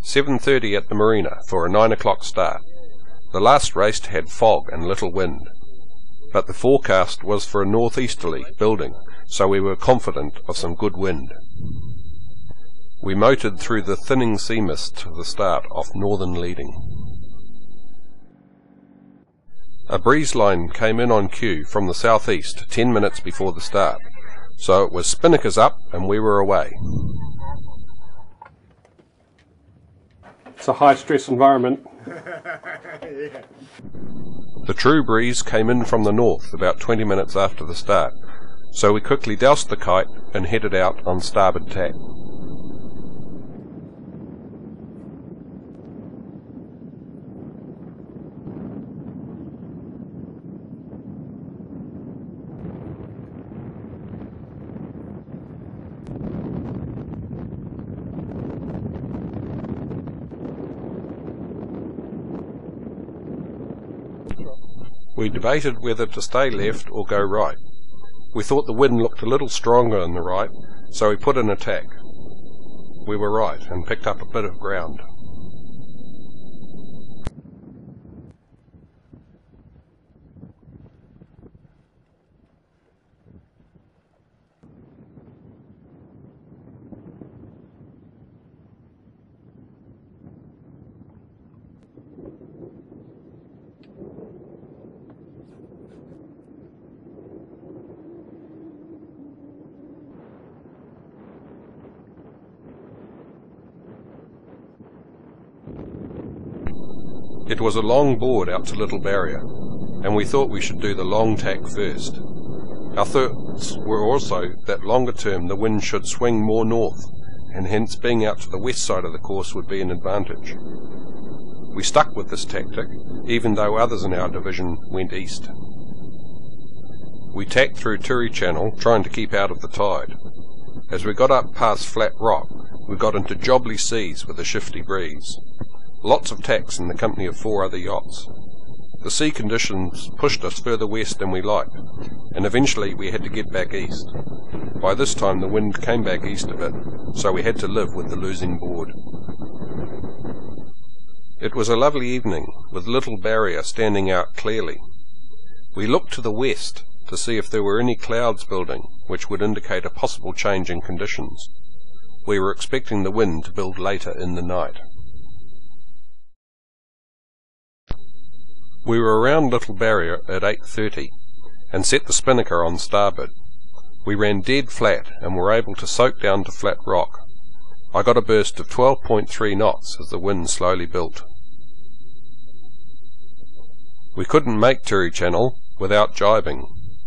7:30 at the marina for a 9 o'clock start. The last race had fog and little wind, but the forecast was for a northeasterly building, so we were confident of some good wind. We motored through the thinning sea mist to the start off northern leading. A breeze line came in on cue from the southeast 10 minutes before the start, so it was spinnakers up and we were away. It's a high-stress environment. The true breeze came in from the north about 20 minutes after the start, so we quickly doused the kite and headed out on starboard tack. We debated whether to stay left or go right. We thought the wind looked a little stronger on the right, so we put in a tack. We were right and picked up a bit of ground. It was a long board out to Little Barrier, and we thought we should do the long tack first. Our thoughts were also that longer term the wind should swing more north, and hence being out to the west side of the course would be an advantage. We stuck with this tactic, even though others in our division went east. We tacked through Turi Channel, trying to keep out of the tide. As we got up past Flat Rock, we got into jobbly seas with a shifty breeze. Lots of tacks in the company of 4 other yachts. The sea conditions pushed us further west than we liked, and eventually we had to get back east. By this time the wind came back east a bit, so we had to live with the losing board. It was a lovely evening, with Little Barrier standing out clearly. We looked to the west to see if there were any clouds building, which would indicate a possible change in conditions. We were expecting the wind to build later in the night. We were around Little Barrier at 8:30 and set the spinnaker on starboard. We ran dead flat and were able to soak down to Flat Rock. I got a burst of 12.3 knots as the wind slowly built. We couldn't make Turi Channel without jibing.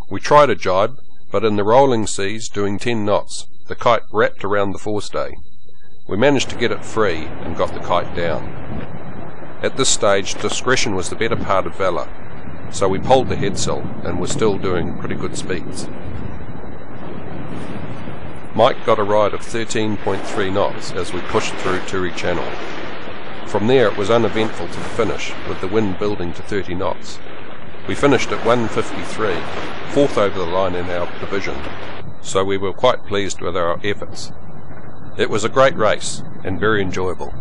We tried a jibe, but in the rolling seas doing 10 knots, the kite wrapped around the forestay. We managed to get it free and got the kite down. At this stage, discretion was the better part of valour, so we pulled the headsail and were still doing pretty good speeds. Mike got a ride of 13.3 knots as we pushed through Turi Channel. From there it was uneventful to the finish, with the wind building to 30 knots. We finished at 1:53, 4th over the line in our division, so we were quite pleased with our efforts. It was a great race and very enjoyable.